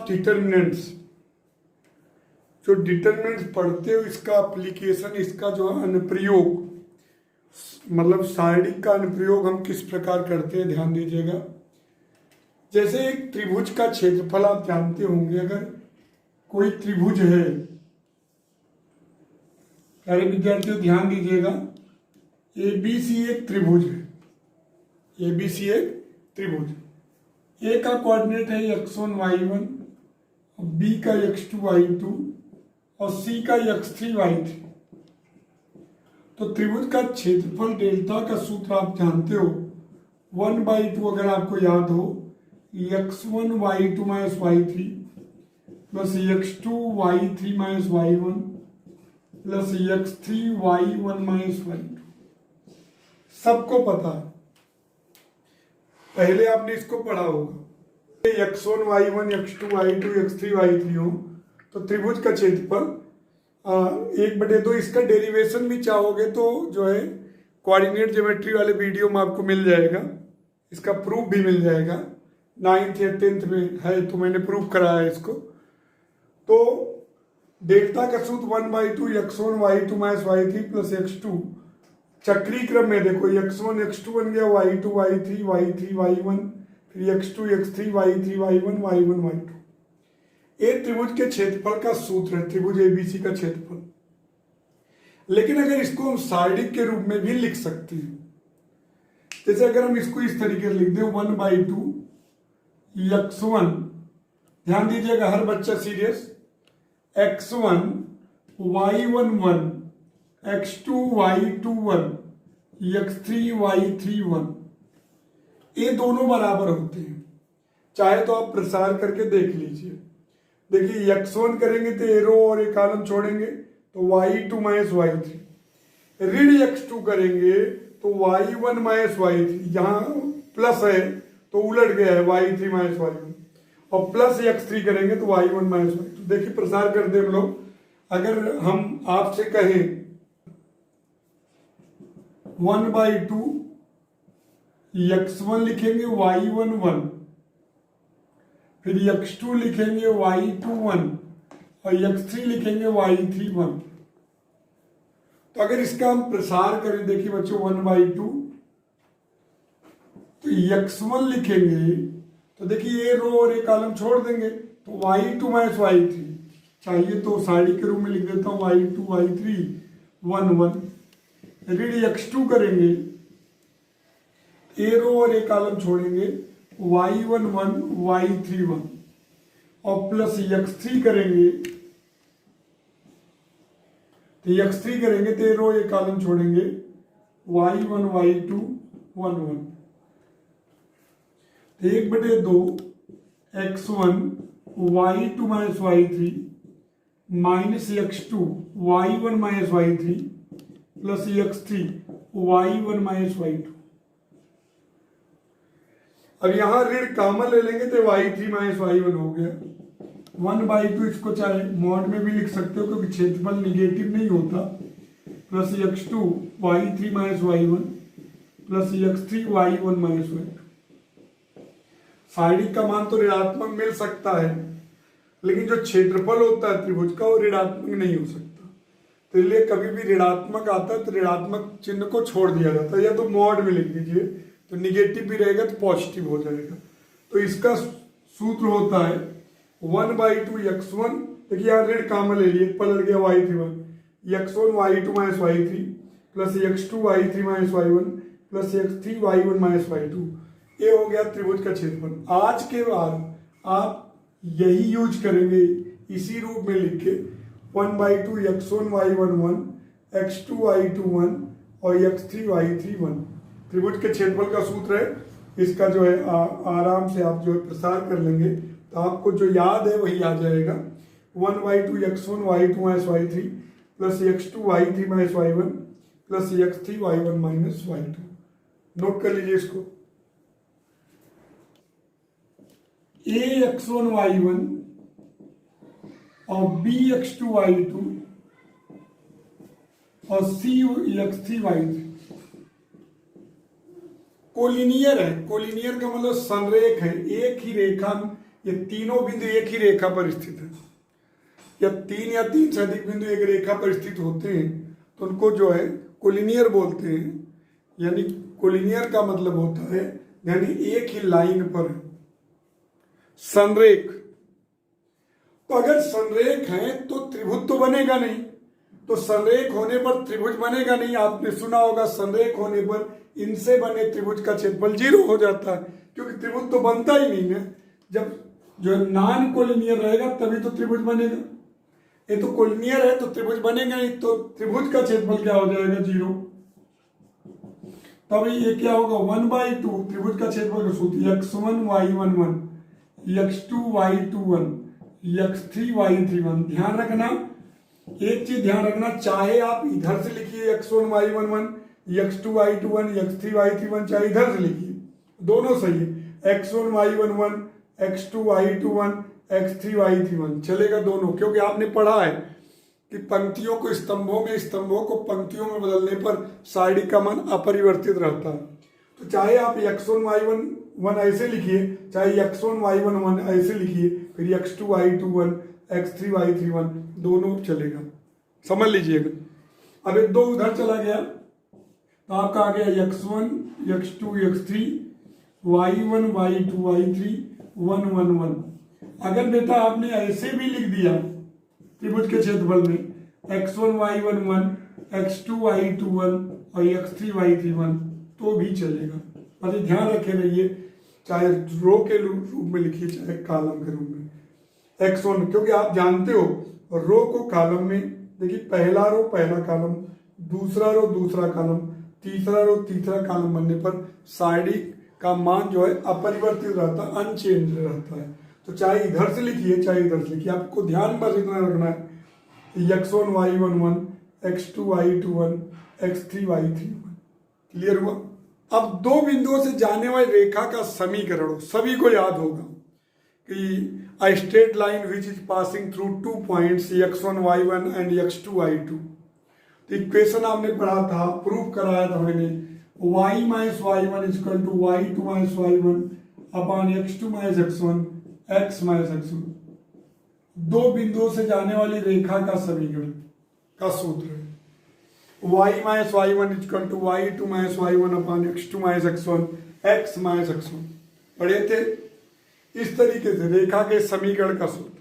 Determinants, जो determinants पढ़ते हो इसका एप्लीकेशन, इसका जो अनुप्रयोग, मतलब सारणिक का अनुप्रयोग हम किस प्रकार करते हैं ध्यान दीजिएगा। जैसे एक त्रिभुज का क्षेत्रफल आप जानते होंगे, अगर कोई त्रिभुज है, प्यारे विद्यार्थियों ध्यान दीजिएगा, ABC एक त्रिभुज है, ABC एक त्रिभुज, A का कोऑर्डिनेट है x1 y1, B का x2 y2 और C का x3 y3। तो त्रिभुज का क्षेत्रफल डेल्टा का सूत्र आप जानते हो, 1/2 अगर आपको याद हो, x1 y2 minus y3 plus x2 y3 minus y1 plus x3 y1 minus y2। सबको पता है, पहले आपने इसको पढ़ा होगा। x1 y1 x2 y2 x3 y3 हो तो त्रिभुज का क्षेत्रफल 1/2। इसका डेरिवेशन भी चाहोगे तो जो है कोऑर्डिनेट ज्योमेट्री वाले वीडियो में आपको मिल जाएगा, इसका प्रूफ भी मिल जाएगा, 9th या 10th में है तो मैंने प्रूफ कराया है इसको। तो डेल्टा का सूत्र 1/2 x1 y2 minus y3 plus x2, चक्रीय क्रम में देखो x1 x2 बन गया, y2 y3 y3 y1, फिर x2 x3 y3 y1 y1 y2। ये त्रिभुज के क्षेत्रफल का सूत्र है, त्रिभुज ABC का क्षेत्रफल। लेकिन अगर इसको हम सारणिक के रूप में भी लिख सकते हैं, जैसे अगर हम इसको इस तरीके से लिख दें 1/2 x1, ध्यान दीजिएगा हर बच्चा serious, x1 y1 1 x2 y2 1 x3 y3 1, ये दोनों बराबर होते हैं। चाहे तो आप प्रसार करके देख लीजिए। देखिए x1 करेंगे तो एरो और एक कॉलम छोड़ेंगे तो y2 माइनस y3, ऋण x2 करेंगे तो y1 माइनस y3, यहाँ प्लस है तो उलट गया है y3 माइनस y1, और प्लस x3 करेंगे तो y1 माइनस y2। देखिए प्रसार कर दे हम लोग। अगर हम आपसे कहें 1/2 x1 लिखेंगे y1 1, फिर x2 लिखेंगे y2 1 और x3 लिखेंगे y3 1। तो अगर इसका हम प्रसार करें, देखिए बच्चों 1/2 तो x1 लिखेंगे तो देखिए ये रो और एक कॉलम छोड़ देंगे तो y2 माइनस y3, चाहिए तो सारणी के रूप में लिख देता हूं y2 y3 1 1, ऋण x2 करेंगे, ए रो और एक कॉलम छोड़ेंगे y1 1 y3 1 और प्लस x3 करेंगे, तो x3 करेंगे तो ए रो एक कॉलम छोड़ेंगे y1 y2 1 1, तो 1/2 x1 y2 minus y3 minus x2 y1 minus y3 plus x3 y1 minus y2। अब यहां ऋण कॉमन ले लेंगे तो y3 माइनस y1 हो गया। 1/2 इसको चाहे मॉड में भी लिख सकते हो क्योंकि क्षेत्रफल निगेटिव नहीं होता, plus x2 y3 minus y1 plus x3 y1 minus y2। सारणी का मान तो ऋणात्मक मिल सकता है, लेकिन जो क्षेत्रफल होता है त्रिभुज का वो ऋणात्मक नहीं हो सकता। तो इसलिए कभी भी ऋणात्मक आता है तो ऋणात्मक चिन्ह को छोड़ दिया जाता है, या तो मॉड में लिख दीजिए तो निगेटिव भी रहेगा तो पॉजिटिव हो जाएगा। तो इसका सूत्र होता है 1/2 x1, देखिए यहाँ ऋण कॉमन ले लिए, पलट गया y3 1, x1 y2 minus y3 plus x2 y3 minus y1 plus x3 y1 minus y2। ये हो गया त्रिभुज का क्षेत्रफल। आज के बाद आप यही यूज करेंगे, इसी रूप में लिख के 1/2 x1 y1 1 x2 y2 1 और x3 y3 1 त्रिभुज के क्षेत्रफल का सूत्र है। इसका जो है आराम से आप जो है प्रसार कर लेंगे तो आपको जो याद है वही आ जाएगा। 1/2 x1 y2 minus y3 plus x2 y3 minus y1 plus x3 y1 minus y2। Note कर लीजिए इसको। a x1 y1 और b x2 y2 और c x3 y3 कोलिनियर है। कोलिनियर का मतलब संरेख है, एक ही रेखा ये तीनों बिंदु एक ही रेखा पर स्थित है, या 3 या 3 से अधिक बिंदु एक रेखा पर स्थित होते हैं तो उनको जो है कोलिनियर बोलते हैं। यानी कोलिनियर का मतलब होता है यानी एक ही लाइन पर संरेख। तो अगर संरेख है तो त्रिभुज तो बनेगा नहीं, तो संरेख होने पर त्रिभुज बनेगा नहीं। आपने सुना होगा संरेख होने पर इनसे बने त्रिभुज का क्षेत्रफल 0 हो जाता है, क्योंकि त्रिभुज तो बनता ही नहीं है। जब जो नॉन कोलिनियर रहेगा तभी तो त्रिभुज बनेगा। ये तो कोलिनियर है तो त्रिभुज बनेगा नहीं, तो त्रिभुज का क्षेत्रफल क्या हो जाएगा 0। तभी ये क्या होगा 1/2 त्रिभुज का क्षेत्रफल का सूत्र x1 y11 x2 y21 x3 y31। ध्यान रखना, एक चीज ध्यान रखना, चाहे आप इधर से लिखिए x1 y11 x2 y21 x3 y31, चाहे इधर से लिखिए, दोनों सही है। x1 y11 x2 y21 x3 y31 चलेगा दोनों, क्योंकि आपने पढ़ा है कि पंक्तियों को स्तंभों में, स्तंभों को पंक्तियों में बदलने पर सारणी का मान अपरिवर्तित रहता है। तो चाहे आप x1 y11 ऐसे लिखिए, चाहे x1 y11 ऐसे लिखिए, फिर x2 y21 x3 y31 दोनों चलेगा, समझ लीजिएगा। अब एक 2 उधर चला गया तो आपका आ गया x1 x2 x3 y1 y2 y3 1 1 1। अगर बेटा आपने ऐसे भी लिख दिया त्रिभुज के क्षेत्रफल में x1 y11 x2 y21 और x3 y31 तो भी चलेगा। पर ध्यान रखे रहिए, चाहे रो के रूप में लिखिए चाहे कॉलम के रूप में। x1 क्योंकि आप जानते हो रो को कॉलम में देखिए, पहला रो पहला कॉलम, दूसरा रो दूसरा कॉलम, तीसरा रो तीसरा कॉलम बनने पर सारणी का मान जो है अपरिवर्तित रहता है, अनचेंज रहता है। तो चाहे इधर से लिखिए चाहे इधर से लिखिए, आपको ध्यान बस इतना रखना है x1 y11 x2 y21 x3 y31। Clear हुआ। अब 2 बिंदुओं से जाने वाली रेखा का समीकरण सभी को याद होगा कि a straight line which is passing through 2 points x1 y1 and x2 y2। तो इक्वेशन आपने पढ़ा था, प्रूव कराया था मैंने, y minus y1 equal to y2 minus y1 upon x2 minus x1 x minus x1। 2 बिंदुओं से जाने वाली रेखा का समीकरण का सूत्र है y minus y1 equal to y2 minus y1 upon x2 minus x1 x minus x1। पढ़े थे इस तरीके से रेखा के समीकरण का सूत्र,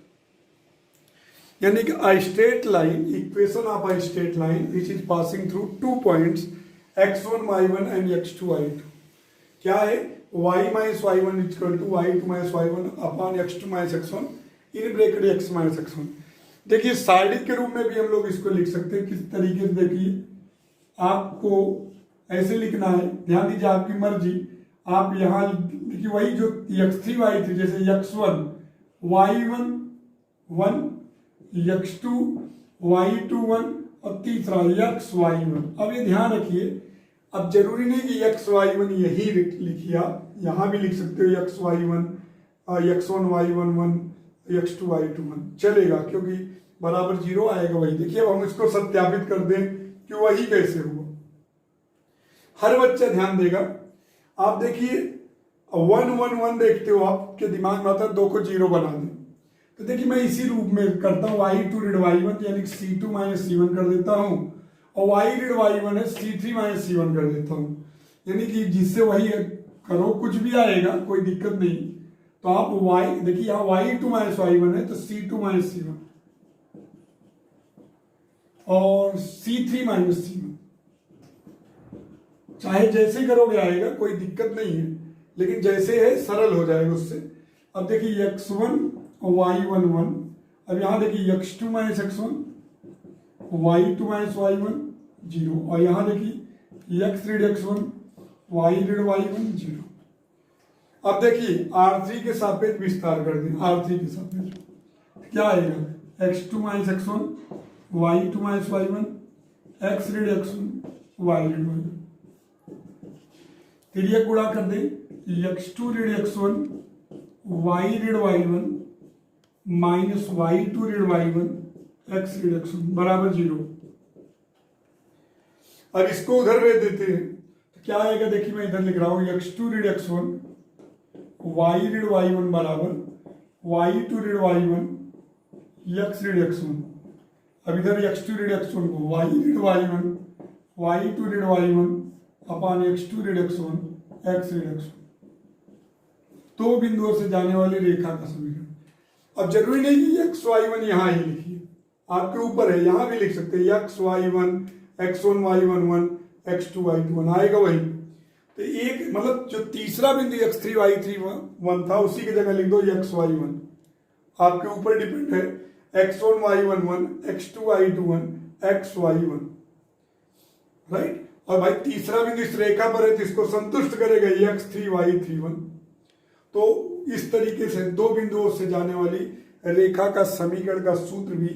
यानी कि a straight line, equation of a straight line which is passing through 2 points x1 y1 and x2 y2 क्या है, y minus y1 equal to y2 minus y1 upon x2 minus x1 in bracket x minus x1। देखिए सारणी के रूप में भी हम लोग इसको लिख सकते हैं किस तरीके से। देखिए आपको ऐसे लिखना है, ध्यान दीजिए आपकी मर्जी। आप यहाँ देखिए वही जो x3 y3 जैसे x1 y1 1 x2 y2 1 और तीसरा x y1। अब ये ध्यान रखिए, अब जरूरी नहीं कि x y1 यही लिखिए, आप यहाँ भी लिख सकते हो x y1 x1 y1 1 x2 y2 1 चलेगा, क्योंकि बराबर 0 आएगा वही। देखिए अब हम इसको सत्यापित कर दें कि वही कैसे हुआ। हर बच्चा ध्यान देगा। आप देखिए 1 1 1 देखते हो, आपके दिमाग में आता है 2 को 0 बना दें। तो देखिए मैं इसी रूप में करता हूँ, y2 ऋण y1 यानी c2 माइनस c1 कर देता हूँ, और y ऋण y1 है c3 माइनस c1 कर देता हूँ। यानी कि जिससे वही करो कुछ भी आएगा, कोई दिक्कत नहीं। तो आप y देखिए यहाँ y2 माइनस y1 है तो c2 माइनस c1 और c3 माइनस c1, चाहे जैसे करोगे आएगा, कोई दिक्कत नहीं है, लेकिन जैसे है सरल हो जाएगा उससे। अब देखिए x1 y1 1, अब यहाँ देखिए x2 minus x1 y2 minus y1 0, और यहाँ देखिए x ऋण x1 y ऋण y1 0। अब देखिए R3 के सापेक्ष विस्तार कर दें, R3 के सापेक्ष क्या आएगा x2 minus x1 y2 minus y1 x ऋण x1 y ऋण y1। फिर ये गुणा कर दें x2 ऋण x1 y ऋण y1 माइनस y2 ऋण y1 x ऋण x1 बराबर 0। अब इसको उधर भेज देते हैं तो क्या आएगा, देखिए मैं इधर लिख रहा हूं x2 ऋण x1 y ऋण y1 बराबर y2 ऋण y1 x ऋण x1। अब इधर x2 ऋण x1 को y ऋण y1 y2 ऋण y1 अपान x2 ऋण x1 x ऋण x1। दो बिंदुओं से जाने वाली रेखा का समीकरण। अब जरूरी नहीं कि एक्स वाई वन यहाँ ही लिखिए, आपके ऊपर है, यहाँ भी लिख सकते हैं x y one x one y one one x two y two one, आएगा वही। तो एक मतलब जो तीसरा बिंदु x three y three one था उसी की जगह लिख दो एक्स वाई वन, आपके ऊपर डिपेंड है। X one y one one x two y two one x y one, right. और भाई तीसरा बिंदु इस रेखा पर है तो इसको संतुष्ट करेगा x three y three one. तो इस तरीके से दो बिंदुओं से जाने वाली रेखा का समीकरण का सूत्र भी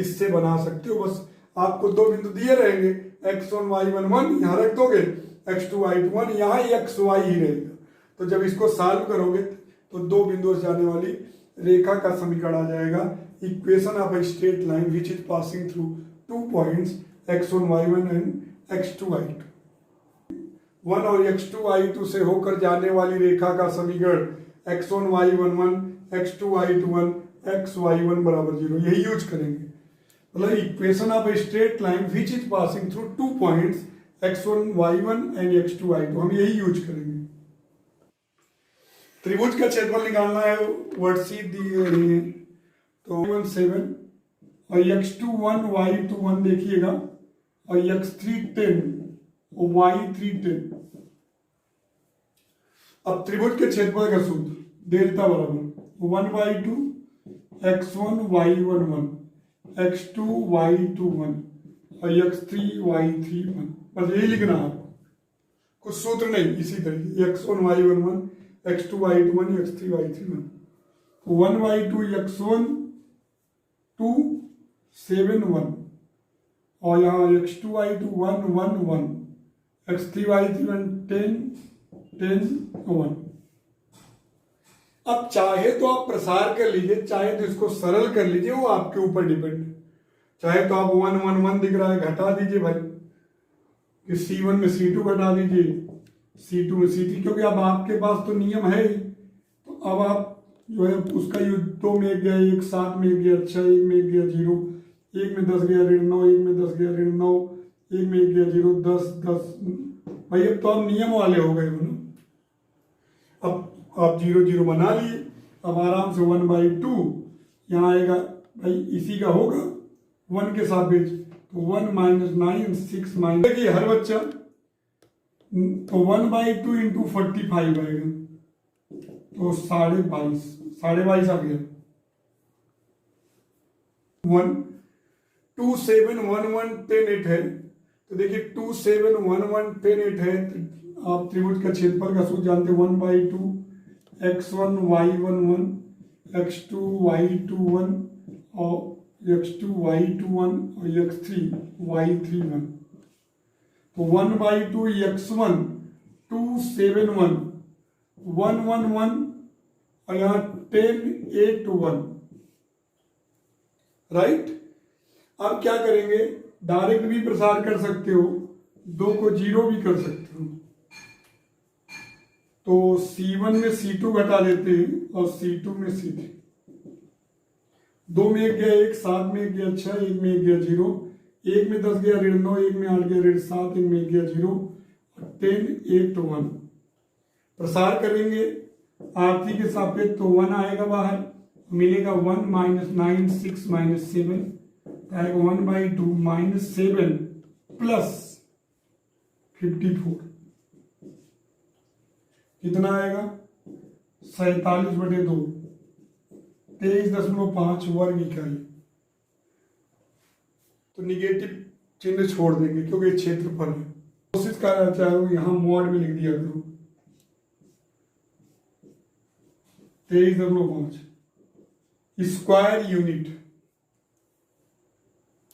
इससे बना सकते हो। बस आपको दो बिंदु दिए रहेंगे, x one y one one यहाँ रख दोगे, x two y two one यहाँ एक्स वाई ही रहेगा। तो जब इसको सॉल्व करोगे तो दो बिंदुओं से जाने वाली रेखा का समीकरण आ जाएगा। Equation of a straight line which is passing through two points x one y one and x two y two. One और एक्स टू वाई टू से होकर जाने वाली रेखा का समीकरण x one y one one x two y two one x y one बराबर zero, यही यूज करेंगे। मतलब equation of a straight line which is passing through two points x one y one and x two y two, हम यही use करेंगे। त्रिभुज का क्षेत्रफल निकालना है, वर्कशीट दी गई है। तो 7 और x two one y two one देखिएगा, और एक्स थ्री 10 और वाई थ्री 10। अब त्रिभुज के क्षेत्रफल का सूत्र डेल्टा बराबर 1/2 x1 y1 1 x2 y2 1 और x3 y3 1। बस यही लिखना है आपको, कुछ सूत्र नहीं। इसी तरीके x1 y1 1 x2 y2 1 x3 y3 1। 1/2 x1 2 7 1 और यहाँ x2 y2 1 1 1 x3 y3 1 10 10 1। अब चाहे तो आप प्रसार कर लीजिए, चाहे तो इसको सरल कर लीजिए, वो आपके ऊपर डिपेंड है। चाहे तो आप 1 1 1 दिख रहा है घटा दीजिए भाई, कि C1 में C2 घटा दीजिए, C2 में C3, क्योंकि अब आपके पास तो नियम है ही। तो अब आप जो है उसका यूज 2 में 1 गया, 1 7 में 1 गया 6, 1 में 1 गया 0, 1 में 10 गया ऋण 9, 1 में 10 गया ऋण 9, 1 में 1 गया 0 10 10। भाई अब तो आप नियम वाले हो गए हो ना। अब आप 0 0 बना लिए, अब आराम से 1/2 यहाँ आएगा भाई, इसी का होगा 1 के सापेक्ष, तो 1 - 9 6 - देखिए हर बच्चा, तो 1/2 इंटू 45 आएगा, तो 22.5 आ गया। 1 2 7 1 1 10 8 है, तो देखिए 2 7 1 1 10 8 है। तो आप त्रिभुज का क्षेत्रफल का सूत्र जानते हैं, 1/2 x1 y1 1 x2 y2 1 और x2 y2 1 और x3 y3 1। तो 1/2 x1 2 7 1 1 1 1 और यहाँ 10 8 1, राइट। अब क्या करेंगे, डायरेक्ट भी प्रसार कर सकते हो, 2 को 0 भी कर सकते हो। तो C1 में C2 घटा देते हैं और C2 में C3। 2 में 1 गया 1, 7 में 1 गया 6, 1 में 1 गया 0, 1 में 10 गया ऋण 9, 1 में 8 गया ऋण 7, 1 में 1 गया 0 और 10 8 1। प्रसार करेंगे आरती के सापेक्ष, तो 1 आएगा बाहर, मिलेगा 1 - 9 6 - 7, आएगा 1/2 - 7 प्लस 54, कितना आएगा 47/2, 23.5 वर्ग इकाई। तो निगेटिव चिन्ह छोड़ देंगे क्योंकि क्षेत्रफल है। कोशिश करना चाहो यहां मॉड में लिख दिया करो 23.5 स्क्वायर यूनिट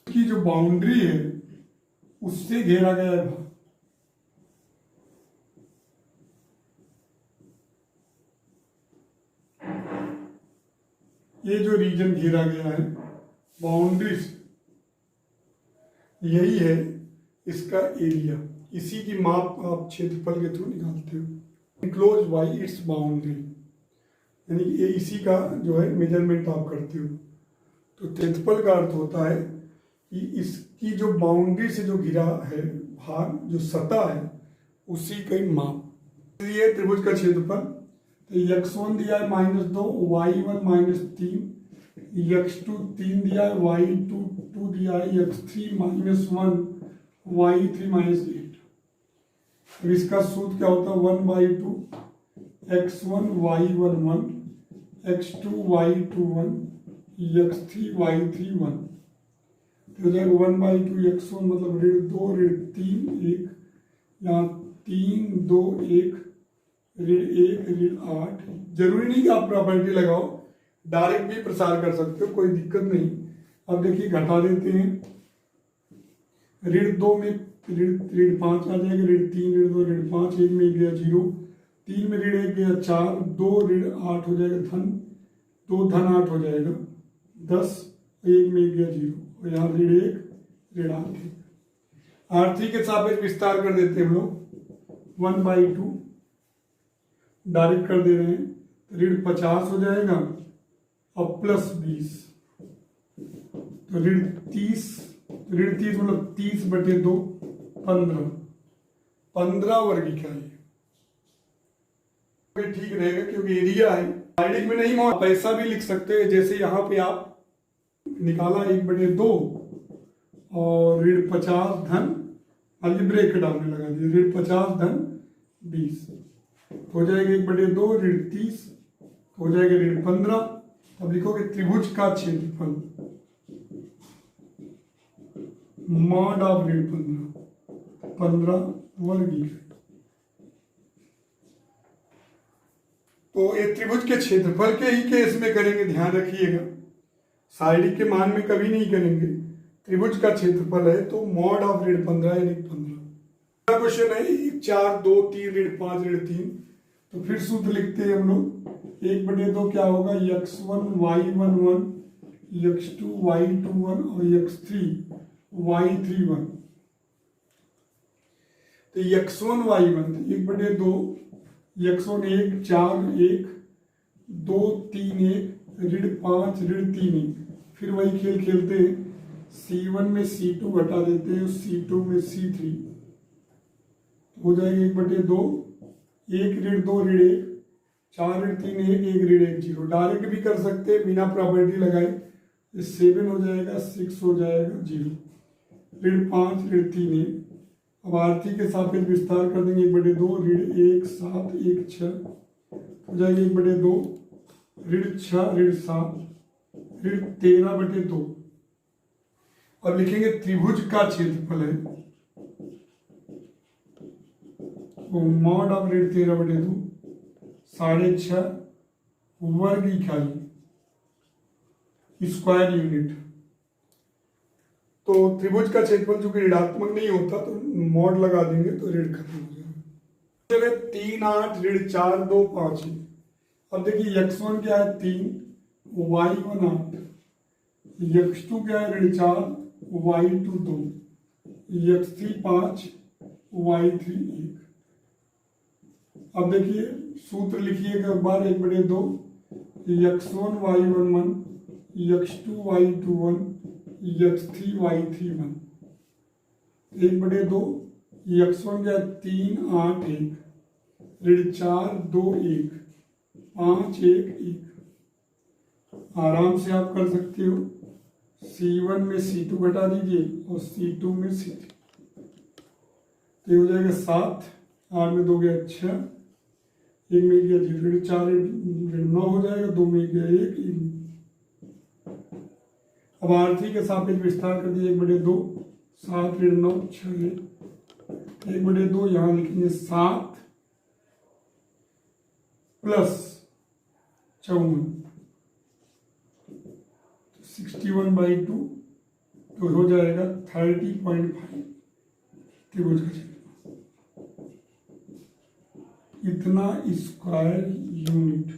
की जो बाउंड्री है उससे घेरा गया है भाग। ये जो रीजन घेरा गया है बाउंड्री से, यही है इसका एरिया। इसी की माप आप क्षेत्रफल के थ्रू निकालते हो। इनक्लोज बाई इट्स बाउंड्री, यानी कि ये इसी का जो है मेजरमेंट आप करते हो। तो क्षेत्रफल का अर्थ होता है कि इसकी जो बाउंड्री से जो घिरा है भाग, जो सतह है, उसी का ही माप। ये त्रिभुज का क्षेत्रफल, तो x1 दिया है -2, y1 -3, x2 3 दिया है, y2 2 दिया है, x3 -1, y3 -8। अब इसका सूत्र क्या होता है, 1/2 x1 y1 1, x2 y2 1, x3 y3 1। तो हो जाएगा 1/2 x1 मतलब -2 -3 1, यहाँ 3 2 1 1 8। जरूरी नहीं कि आप प्रॉपर्टी लगाओ, डायरेक्ट भी प्रसार कर सकते हो, कोई दिक्कत नहीं। अब देखिए घटा देते हैं, ऋण 2 में ऋण 5 आ जाएगा, ऋण 3 ऋण 2 ऋण 5, 1 में गया 0, 3 में ऋण 1 गया 4, 2 ऋण 8 हो जाएगा धन, 2 धन 8 हो जाएगा 10, 1 में गया 0, और यहाँ ऋण 1 ऋण 8। आरती के सापेक्ष विस्तार कर देते हैं हम लोग, 1/2 डायरेक्ट कर दे रहे हैं, ऋण 50 हो जाएगा और प्लस 20, तो ऋण 30 मतलब 30/2 15 वर्ग इकाई। ठीक रहेगा क्योंकि एरिया है, साइडिक में नहीं, आप ऐसा भी लिख सकते हैं जैसे यहाँ पे आप निकाला 1/2 और ऋण 50 धन, अभी ब्रेक डालने लगा दिया, ऋण 50 धन 20, हो जाएगा 1/2 ऋण 30, हो जाएगा ऋण 15। अब लिखोगे त्रिभुज का क्षेत्रफल मॉड ऑफ ऋण 15 वर्ग इकाई। तो ये त्रिभुज के क्षेत्रफल के ही केस में करेंगे, ध्यान रखिएगा, साइडिक के मान में कभी नहीं करेंगे। त्रिभुज का क्षेत्रफल है तो मॉड ऑफ ऋण 15 यानी 15। क्वेश्चन है 1 4 2 3 ऋण 5 ऋण 3, तो फिर सूत्र लिखते हैं हम लोग, 1/2 क्या होगा, x1 y1 1, x2 y2 1 और x3 y3 1। तो x1 y1 1/2, x1 1 4 1 2 3 1 ऋण 5 ऋण 3 1, फिर वही खेल खेलते हैं, C1 में C2 घटा देते हैं, C2 में C3, हो जाएगा 1/2, 1 ऋण 2 ऋण 1, 4 ऋण 3 1, 1 ऋण 1 0। डायरेक्ट भी कर सकते हैं बिना प्रॉपर्टी लगाए, 7 हो जाएगा, 6 हो जाएगा 0, ऋण 5 ऋण 3 1। अब आरती के सापेक्ष विस्तार कर देंगे, 1/2 ऋण 1 7 1 6, हो जाएगा 1/2 ऋण 6 ऋण 7 ऋण 13/2। अब लिखेंगे त्रिभुज का क्षेत्रफल है वो मॉड ऑफ ऋण 13/2 6.5 वर्ग इकाई स्क्वायर यूनिट। तो त्रिभुज का क्षेत्रफल चूंकि ऋणात्मक नहीं होता तो मॉड लगा देंगे तो ऋण खत्म हो जाएगा। 3 8 ऋण 4 2 5 1। अब देखिए x1 क्या है 3, y1 8, x2 क्या है ऋण 4, y2 2, x3 5, y3 1। अब देखिए सूत्र लिखिएगा एक बार, 1/2 x1 y1 1, x2 y2 1, x3 y3 1। 1/2 x1 क्या 3 8 1 ऋण 4 2 1 5 1 1। आराम से आप कर सकते हो, C1 में C2 घटा दीजिए और C2 में C3, तो हो जाएगा 7, 8 में 2 गया 6, 1 में गया 0, ऋण 4 ऋण 9 हो जाएगा, 2 में गया 1। अब आरती के सापेक्ष विस्तार कर दिए, 1/2 7 ऋण 9 6 1/2, यहाँ लिखेंगे 7 प्लस 54, 61/2, तो हो जाएगा 30.5 त्रिभुज का क्षेत्रफल, इतना स्क्वायर यूनिट।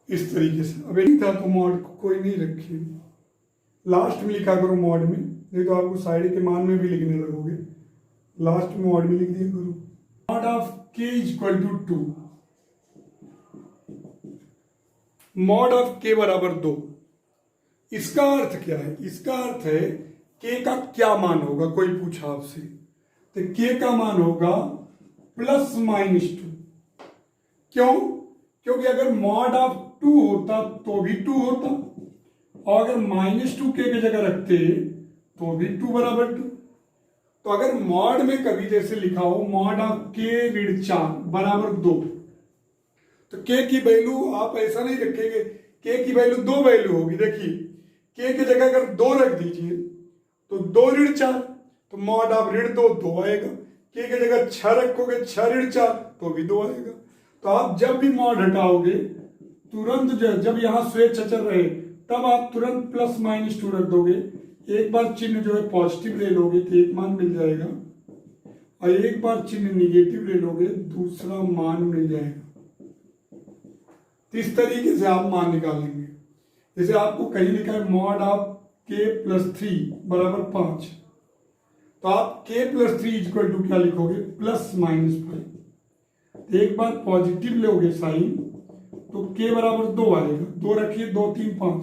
इस तरीके से। अब एक था तो मॉड कोई नहीं रखिए, लास्ट में लिखा करो मॉड में, नहीं तो आपको साइड के मान में भी लिखने लगोगे, लास्ट में मॉड में लिख दिया करो। Mod of k = 2 mod of के बराबर 2। इसका अर्थ क्या है? इसका अर्थ है के का क्या मान होगा, कोई पूछा आपसे, तो के का मान होगा +-2। क्यों? क्योंकि अगर मॉड ऑफ 2 होता तो भी 2 होता, और अगर -2 के जगह रखते तो भी 2 बराबर 2। तो अगर मॉड में कभी जैसे लिखा हो मॉड ऑफ के ऋण 4 बराबर 2, तो के की वैल्यू आप ऐसा नहीं रखेंगे, के की वैल्यू 2 वैल्यू होगी। देखिए के की जगह अगर 2 रख दीजिए तो 2 ऋण 4, तो मॉड ऑफ ऋण 2 आएगा। के की जगह 6 रखोगे 6 ऋण 4 तो भी 2 आएगा। तो आप जब भी मॉड हटाओगे तुरंत जब यहां स्वेच्छ अचर रहे तब आप तुरंत +-2 रख दोगे। एक बार चिन्ह जो है पॉजिटिव ले लोगे तो एक मान मिल जाएगा, और एक बार चिन्ह निगेटिव ले लोगे दूसरा मान मिल जाएगा। तो इस तरीके से आप मान निकालेंगे। जैसे आपको कहीं लिखा है मॉड ऑफ के +3 बराबर 5, तो आप k + 3 = क्या लिखोगे? +-5। एक बार पॉजिटिव लोगे साइन तो k बराबर 2 आएगा, 2 रखिए 2 3 5।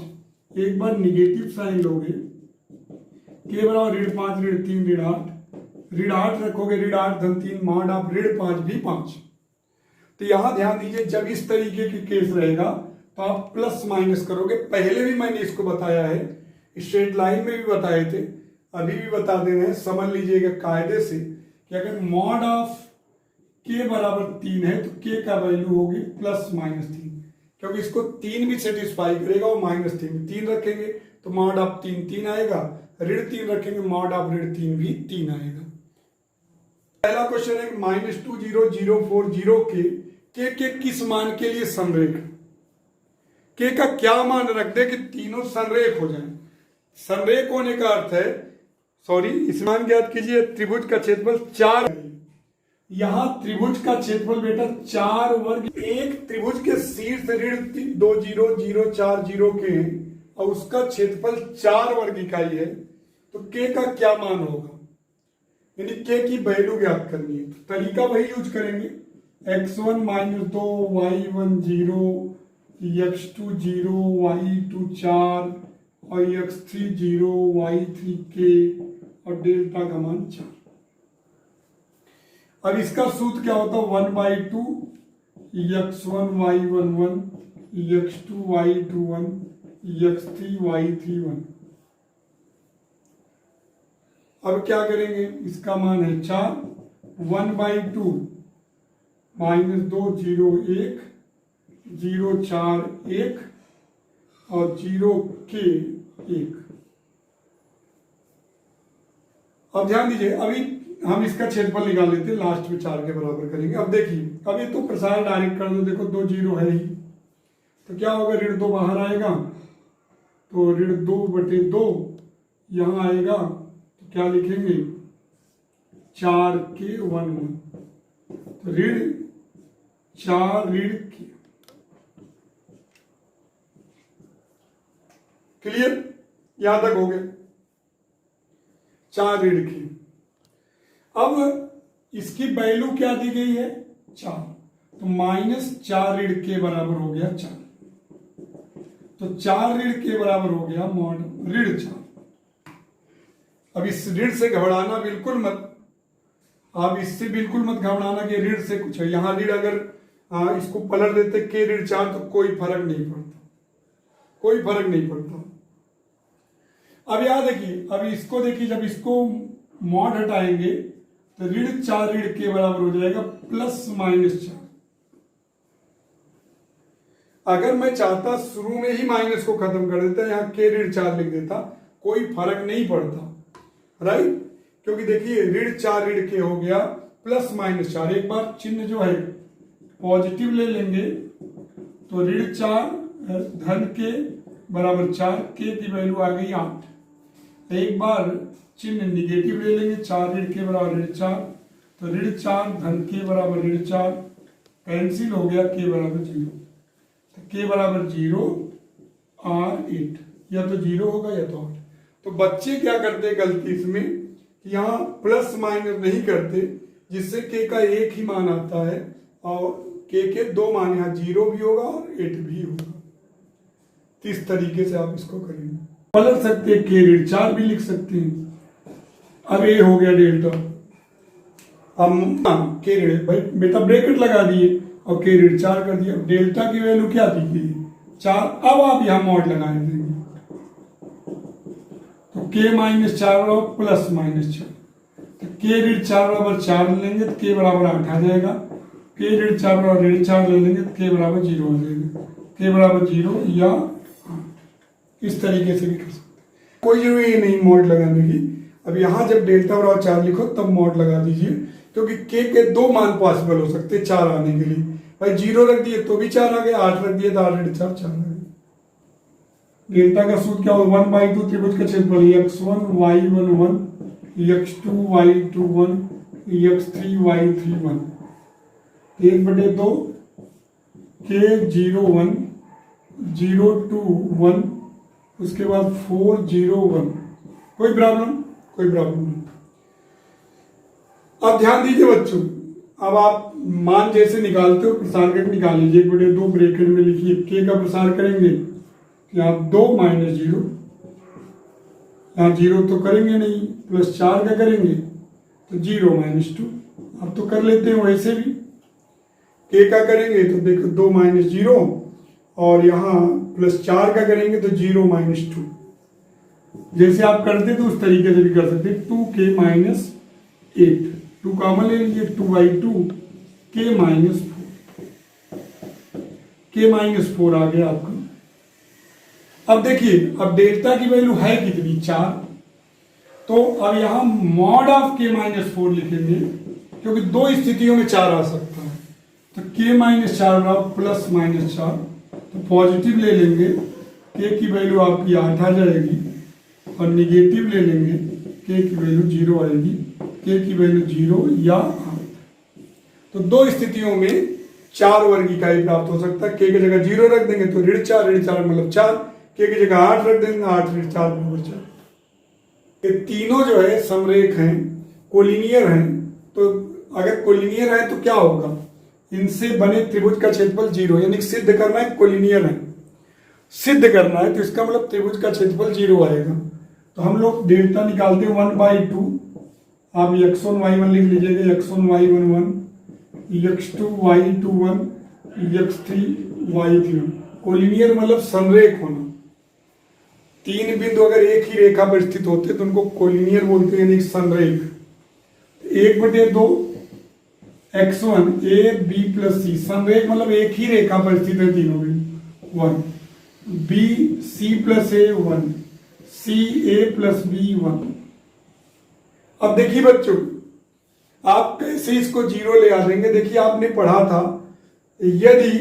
एक बार निगेटिव साइन लोगे k बराबर ऋण 5 ऋण 3 ऋण 8, ऋण 8 रखोगे ऋण 8 धन 3 मॉड ऑफ ऋण 5 भी 5। तो यहां ध्यान दीजिए, जब इस तरीके की केस रहेगा तो आप +- करोगे। पहले भी मैंने इसको बताया है, स्ट्रेट लाइन में भी बताए थे, अभी भी बता दे रहे हैं, समझ लीजिएगा कायदे से कि अगर मॉड ऑफ के बराबर 3 है तो के का वैल्यू होगी +-3, क्योंकि इसको 3 भी सेटिस्फाई करेगा और -3 3 रखेंगे तो मॉड ऑफ 3 आएगा, ऋण 3 रखेंगे मॉड ऑफ ऋण 3 भी 3 आएगा। पहला क्वेश्चन है -2 0 0 4 0 के किस मान के लिए संरेख? के का क्या मान रख दे कि तीनों संरेख हो जाए? संरेख होने का अर्थ है, सॉरी, इस मान ज्ञात कीजिए, त्रिभुज का क्षेत्रफल 4। यहां त्रिभुज का क्षेत्रफल बेटा 4 वर्ग, एक त्रिभुज के शीर्ष ऋण 2 0 0 4 0 के हैं और उसका क्षेत्रफल 4 वर्ग इकाई है, तो के का क्या मान होगा? यानी के की वैल्यू ज्ञात करनी है। तो तरीका वही यूज करेंगे, x1 - 2 y1 0 x2 0 y2 4 और x3 0 y3 k और डेल्टा का मान 4। अब इसका सूत्र क्या होता है? 1/2 x1 y1 1 x2 y2 1 x3 y3 1। अब क्या करेंगे? इसका मान है 4, 1/2 -2 0 1 0 4 1 और 0 k 1। अब ध्यान दीजिए, अभी हम इसका क्षेत्रफल निकाल लेते हैं, लास्ट में 4 के बराबर करेंगे। अब देखिए, अब ये तो प्रसार डायरेक्ट कर दो, देखो 2 0 है ही, तो क्या होगा? ऋण 2 बाहर आएगा तो ऋण 2/2 यहां आएगा, तो क्या लिखेंगे? 4 के 1 1, तो ऋण 4 ऋण के। क्लियर? यहां तक हो गया, 4 ऋण की। अब इसकी वैल्यू क्या दी गई है? 4, तो -4 ऋण के बराबर हो गया 4, तो 4 ऋण के बराबर हो गया मॉड ऋण 4। अब इस ऋण से घबराना बिल्कुल मत, आप इससे बिल्कुल मत घबराना कि ऋण से कुछ है। यहां ऋण अगर इसको पलट देते के ऋण 4 तो कोई फर्क नहीं पड़ता, कोई फर्क नहीं पड़ता। अब याद देखिए, अब इसको देखिए, जब इसको मॉड हटाएंगे तो ऋण 4 ऋण के बराबर हो जाएगा +-4। अगर मैं चाहता शुरू में ही माइनस को खत्म कर देता, यहां के ऋण 4 लिख देता, कोई फर्क नहीं पड़ता, राइट? क्योंकि देखिए ऋण 4 ऋण के हो गया +-4। एक बार चिन्ह जो है पॉजिटिव ले लेंगे तो ऋण 4 धन के बराबर 4, के की वैल्यू आ गई 8। एक बार चिन्ह निगेटिव ले लेंगे, 4 ऋण के बराबर ऋण 4, तो ऋण 4 धन के बराबर ऋण 4 कैंसिल हो गया, के बराबर 0, तो के बराबर 0 और 8, या तो 0 होगा या तो 8। तो बच्चे क्या करते गलती इसमें, यहाँ +- नहीं करते, जिससे के का एक ही मान आता है और के 2 मान, यहाँ 0 भी होगा और 8 भी होगा। तो इस तरीके से आप इसको करेंगे। पलट सकते हैं, के ऋण 4 भी लिख सकते हैं। अब ये हो गया डेल्टा। अब के ऋण, भाई बेटा ब्रैकेट लगा दिए और के ऋण 4 कर दिया। डेल्टा की वैल्यू क्या थी? 4। अब आप यहाँ मॉड लगा देंगे तो के माइनस 4 बराबर प्लस माइनस 4, तो के ऋण 4 बराबर 4 लेंगे तो के बराबर 8 आ जाएगा। के ऋण 4 बराबर ऋण 4 ले लेंगे तो के बराबर 0 आ जाएगा। के बराबर 0 या इस तरीके से भी कर सकते हैं, कोई जरूरी नहीं मॉड लगाने की। अब यहाँ जब डेल्टा बराबर 4 लिखो तब मॉड लगा दीजिए, क्योंकि के 2 मान पॉसिबल हो सकते हैं 4 आने के लिए। भाई 0 रख दिए तो भी 4 आ गए, 8 रख दिए तो 8 ऋण 4 4 आ गए। डेल्टा का सूत्र क्या होगा? 1/2 त्रिभुज का क्षेत्रफल x1 y1 1 x2 y2 1 x3 y3 1 1/2 के 0 1 0 2 1 उसके बाद 4 0 1। कोई प्रॉब्लम? कोई प्रॉब्लम नहीं। अब ध्यान दीजिए बच्चों, अब आप मान जैसे निकालते हो प्रसार करके निकाल लीजिए। 1/2 ब्रैकेट में लिखिए, के का प्रसार करेंगे यहाँ 2 माइनस 0, यहाँ 0 तो करेंगे नहीं, प्लस 4 का करेंगे तो 0 माइनस 2। अब तो कर लेते हैं वैसे भी। के का करेंगे तो देखो 2 माइनस 0 और यहाँ प्लस 4 का करेंगे तो 0 माइनस 2। जैसे आप करते तो उस तरीके से भी कर सकते। 2k माइनस 8, 2 कॉमन ले लीजिए, 2/2 k माइनस 4, k माइनस 4 आ गया आपका। अब देखिए, अब डेल्टा की वैल्यू है कितनी? 4। तो अब यहां मॉड ऑफ के माइनस 4 लिखेंगे, क्योंकि 2 स्थितियों में 4 आ सकता है। तो के माइनस 4 बराबर प्लस माइनस 4, तो पॉजिटिव ले लेंगे, के की वैल्यू आपकी 8 आ जाएगी, और निगेटिव ले लेंगे, के की वैल्यू 0 आएगी। के की वैल्यू 0 या 8। तो 2 स्थितियों में 4 वर्ग इकाई प्राप्त हो सकता है। के की जगह 0 रख देंगे तो ऋण 4 मतलब 4, के की जगह 8 रख देंगे, 8 ऋण 4 बराबर 4। ये तीनों जो है समरेख हैं, कोलिनियर हैं। तो अगर कोलिनियर है तो क्या होगा? इनसे बने त्रिभुज का क्षेत्रफल 0, यानी सिद्ध करना है कोलिनियर है, सिद्ध करना है, तो इसका मतलब त्रिभुज का क्षेत्रफल 0 आएगा। तो हम लोग डेल्टा निकालते हैं 1/2। आप x1 y1 लिख लीजिएगा, x1 y1 1 x2 y2 1 x3 y3 1। Collinear मतलब समरेख होना। 3 बिंदु अगर एक ही रेखा पर स्थित होते तो उनको कोलिनियर बोलते हैं, यानी समरेख। 1/2 x1 a b plus c, समरेख मतलब एक ही रेखा पर स्थित है तीनों बिंदु। 1 b c plus a 1 c a plus b 1। अब देखिए बच्चों, आप कैसे इसको 0 ले आ देंगे? देखिए आपने पढ़ा था, यदि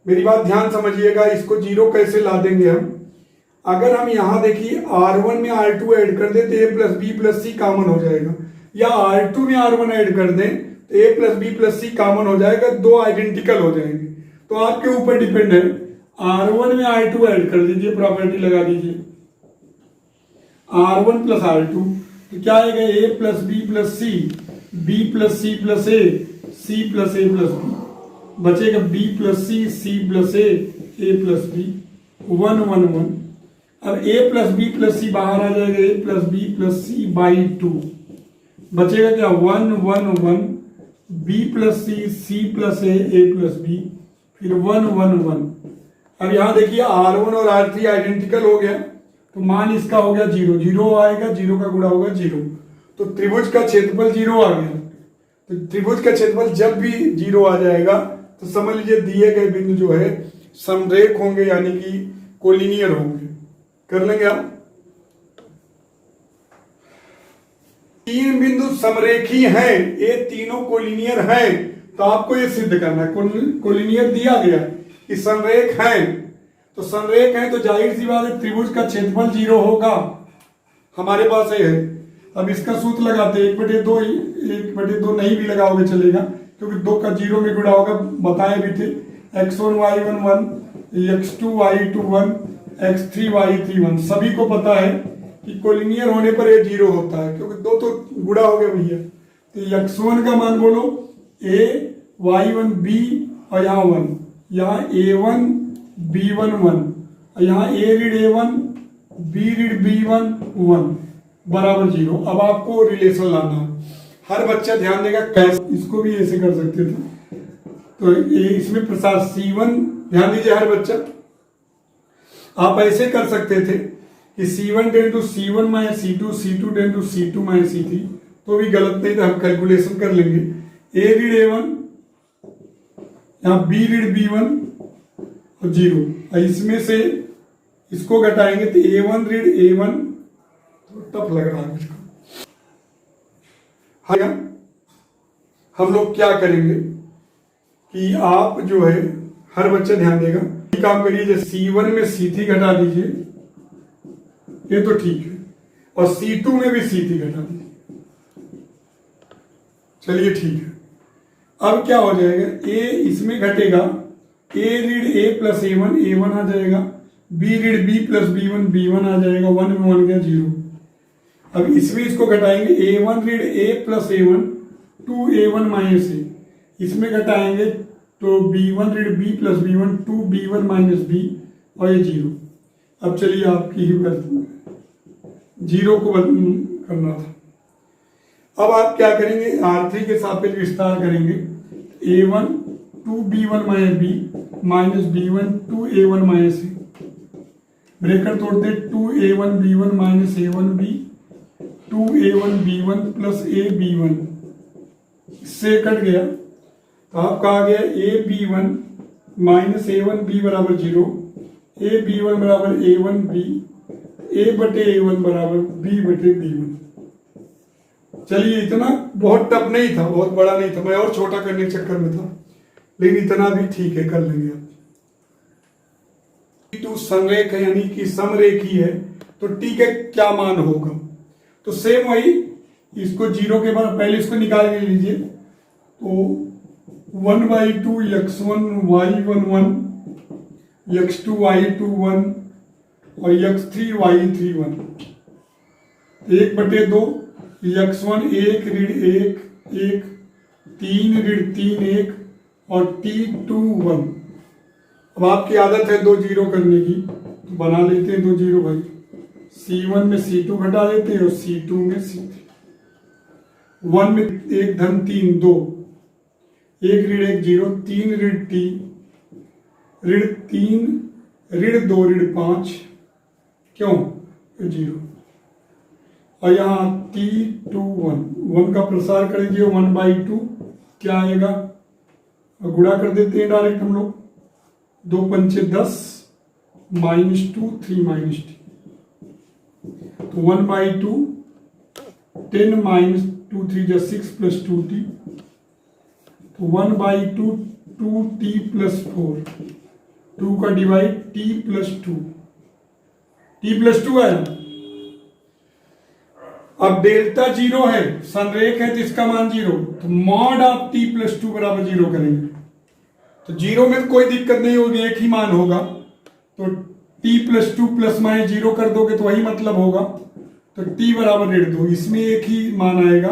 मेरी बात ध्यान समझिएगा, इसको 0 कैसे ला देंगे हम? अगर हम यहां देखिए R1 में R2 ऐड कर दें तो a plus b plus c common हो जाएगा, या R2 में R1 ऐड कर दें तो a plus b plus c common हो जाएगा, 2 आइडेंटिकल हो जाएंगे। तो आपके ऊपर डिपेंड है। R1 में R2 ऐड कर दीजिए, प्रॉपर्टी लगा दीजिए, R1 प्लस R2 तो क्या आएगा? a plus b plus c, b plus c plus a, c plus a plus b, बचेगा b plus c, c plus a, a plus b, 1 1 1। अब a plus b plus c बाहर आ जाएगा, a plus b plus c by 2, बचेगा क्या? 1 1 1, b plus c, c plus a plus b, फिर 1 1 1। अब यहां देखिए R1 और R3 आइडेंटिकल हो गया, तो मान इसका हो गया 0, 0 आएगा, 0 का गुणा होगा 0, तो त्रिभुज का क्षेत्रफल 0 आ गया। तो त्रिभुज का क्षेत्रफल जब भी 0 आ जाएगा तो समझ लीजिए दिए गए बिंदु जो है समरेख होंगे, यानी कि कोलिनियर होंगे। कर लेंगे आप? 3 बिंदु समरेखी हैं, ये तीनों कोलिनियर हैं, तो आपको ये सिद्ध करना है। कोलिनियर दिया गया कि समरेख हैं, तो समरेख है तो जाहिर सी बात है त्रिभुज का क्षेत्रफल 0 होगा, हमारे पास ये है। अब इसका सूत्र लगाते हैं, 1/2 नहीं भी लगाओगे चलेगा, क्योंकि 2 का 0 में गुणा होगा, बताए भी थे। x1 y1 1 x2 y2 1 x3 y3 1। सभी को पता है कि कोलिनियर होने पर ये 0 होता है, क्योंकि 2 तो गुणा हो गया भैया। तो x1 का मान बोलो a y1 b और यहाँ 1, यहाँ a1 b1 1, यहाँ ए ऋण A1 बी ऋण B1 1 बराबर 0। अब आपको रिलेशन लाना है। हर बच्चा ध्यान देगा कैसे, इसको भी ऐसे कर सकते थे। तो ये इसमें प्रसार C1, ध्यान दीजिए हर बच्चा, आप ऐसे कर सकते थे कि C1 tends to C1 minus C2, C2 tends to C2 minus C3, तो भी गलत नहीं था, हम कैलकुलेशन कर लेंगे। ए ऋण A1, यहाँ बी ऋण B1 और 0। इसमें से इसको घटाएंगे तो A1 ऋण A1, तो टफ लग रहा है मुझको। हम लोग क्या करेंगे कि आप जो है हर बच्चा ध्यान देगा, काम करिए, जैसे C1 में C3 घटा दीजिए, ये तो ठीक है, और C2 में भी C3 घटा दीजिए, चलिए ठीक है। अब क्या हो जाएगा, A इसमें घटेगा, A ऋण A प्लस A1, A1 आ जाएगा, B ऋण B प्लस B1, B1 आ जाएगा, 1 में 1 गया 0। अब इसमें इसको घटाएंगे, A1 ऋण A plus A1 2A1 minus A, इसमें घटाएंगे तो B1 ऋण B plus B1 2B1 minus B, और ये 0। अब चलिए आपकी ही जीरो को करना था। अब आप क्या करेंगे, R3 के सापेक्ष विस्तार करेंगे। A1 2B1 minus B minus B1 2A1 minus A, breaker तोड़ते 2A1 B1 minus A1 B 2A1 B1 plus A B1, इससे कट गया तो आपका आ गया A B1 minus A1 B बराबर 0, A B1 बराबर A1 B, A बटे A1 बराबर B बटे B1। चलिए इतना बहुत टफ नहीं था, बहुत बड़ा नहीं था, मैं और छोटा करने के चक्कर में था, लेकिन इतना भी ठीक है, कर लेंगे आप। T2 संरेख है यानी कि समरेखी है, तो T का क्या मान होगा, तो सेम वही, इसको 0 के बाद पहले इसको निकाल के लीजिए, तो 1/2 x1 y11 x2 y21 और x3 y31, 1/2 x1 1 ऋण 1 1 3 ऋण 3 1 और T2 1। अब आपकी आदत है 2 0 करने की, तो बना लेते हैं 2 0 भाई। C1 में C2 घटा देते हैं और C2 में C3। 1 में 1 धन 3 2, 1 ऋण 1 0, 3 ऋण T ऋण 3 ऋण 2 ऋण 5, क्यों 0, और यहाँ T2 1 का प्रसार कर दीजिए, 1/2 क्या आएगा, गुणा कर देते हैं डायरेक्ट हम लोग, 2 पंचे 10 -2 3 -T, तो 1/2 10 -2 3 6 प्लस 2T, तो 1/2 2T प्लस 4, 2 का divide T plus 2, T plus 2 है। अब डेल्टा 0 है, संरेख है तो इसका मान 0, तो मॉड ऑफ T प्लस 2 बराबर 0 करेंगे, तो 0 में कोई दिक्कत नहीं होगी, एक ही मान होगा, तो T प्लस 2 प्लस माइनस 0 कर दोगे तो वही मतलब होगा, तो T बराबर ऋण 2, इसमें एक ही मान आएगा,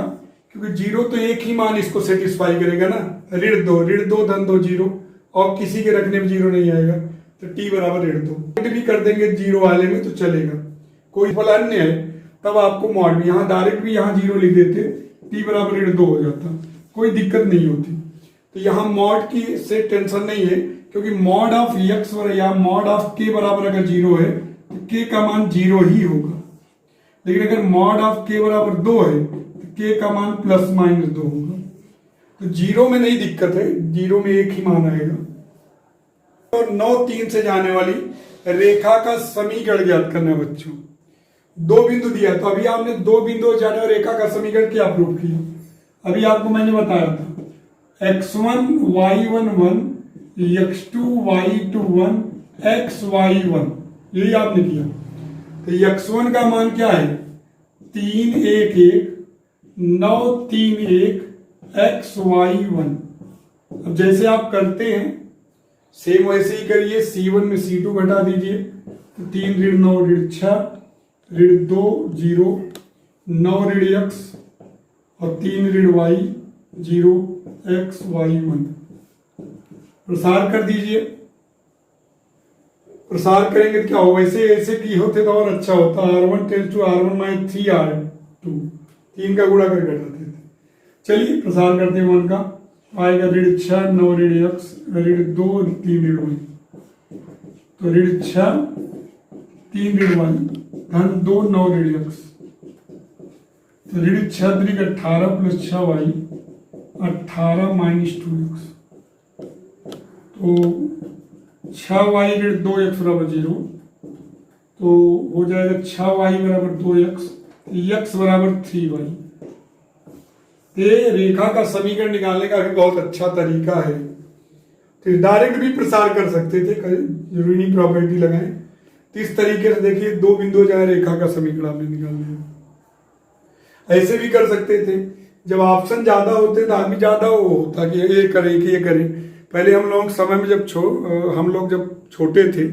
क्योंकि 0 तो एक ही मान इसको सेटिस्फाई करेगा ना, ऋण 2 धन 2 0, और किसी के रखने में 0 नहीं आएगा, तो T बराबर ऋण 2 भी कर देंगे 0 वाले में तो चलेगा। कोई फल अन्य है तब आपको मॉड में यहाँ डायरेक्ट भी यहाँ 0 लिख देते, T बराबर ऋण 2 हो जाता, कोई दिक्कत नहीं होती। तो यहाँ मॉड की से टेंशन नहीं है, क्योंकि मॉड ऑफ x या मॉड ऑफ k बराबर अगर 0 है तो k का मान 0 ही होगा, लेकिन अगर मॉड ऑफ k बराबर 2 है तो k का मान प्लस माइनस 2 होगा, तो 0 में नहीं दिक्कत है, 0 में एक ही मान आएगा। और 9-3 से जाने वाली रेखा का समीकरण ज्ञात करना है बच्चों, 2 बिंदु दिया, तो अभी आपने 2 बिंदु जाने वाली रेखा का समीकरण क्या प्रूव किया, अभी आपको मैंने बताया था, x1 y11 x2 y21 xy1, यही आपने किया। तो x1 का मान क्या है 3 1 1 9 3 1 xy1। अब जैसे आप करते हैं सेम वैसे ही करिए, C1 में C2 घटा दीजिए, तो 3 ऋण 9 ऋण 6 ऋण 2 0 9 ऋण x और 3 ऋण y 0 xy1, प्रसार कर दीजिए, प्रसार करेंगे तो क्या हो, वैसे ऐसे की होते तो और अच्छा होता। R1 tense to R1 minus 3R2, 3 का गुणा कर घटाते थे। चलिए प्रसार करते हैं 1 का, आएगा ऋण 6 9 ऋण x ऋण 2 3 ऋण y, तो ऋण 6 3 ऋण y धन 2 9 ऋण x, तो ऋण 6 3 18 प्लस 6y 18 माइनस 2x, तो 6y ऋण 2x बराबर 0, तो हो जाएगा 6y बराबर 2x, x बराबर 3y। ये रेखा का समीकरण निकालने का भी बहुत अच्छा तरीका है। तो डायरेक्ट भी प्रसार कर सकते थे, जरूरी नहीं प्रॉपर्टी लगाएं। तो इस तरीके से देखिए 2 बिंदु जाए रेखा का समीकरण आपने निकाल लिया। ऐसे भी कर सकते थे, जब ऑप्शन ज्यादा होते तो आदमी ज्यादा वो होता कि ये करें कि ये करें। पहले हम लोग समय में हम लोग जब छोटे थे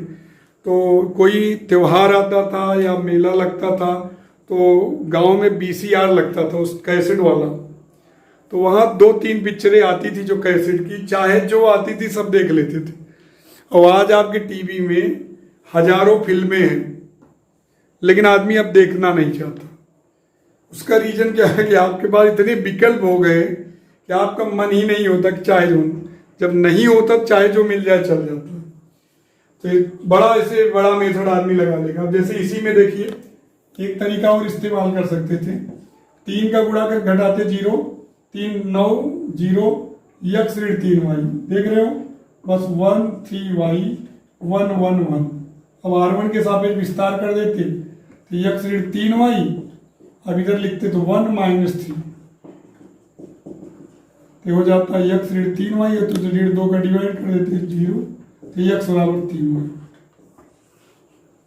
तो कोई त्योहार आता था या मेला लगता था तो गांव में VCR लगता था, उस कैसेट वाला, तो वहाँ 2-3 पिक्चरें आती थी जो कैसेट की, चाहे जो आती थी सब देख लेते थे। और आज आपके टीवी में हजारों फिल्में हैं, लेकिन आदमी अब देखना नहीं चाहता। उसका रीजन क्या है कि आपके पास इतने विकल्प हो गए कि आपका मन ही नहीं होता कि चाहे जो, जब नहीं होता चाहे जो मिल जाए चल जाता। तो बड़ा मेथड आदमी लगा लेगा। अब जैसे इसी में देखिए एक तरीका और इस्तेमाल कर सकते थे, 3 का गुणा कर घटाते 0, 3 9 0 x ऋण 3y, देख रहे हो, बस 1 3y 1 1 1। अब R1 के सापेक्ष विस्तार कर देते तो x ऋण 3y, अब इधर लिखते तो 1 माइनस 3, तो हो जाता है x ऋण 3y है, तो ऋण 2 का डिवाइड कर देते 0, तो x बराबर 3y।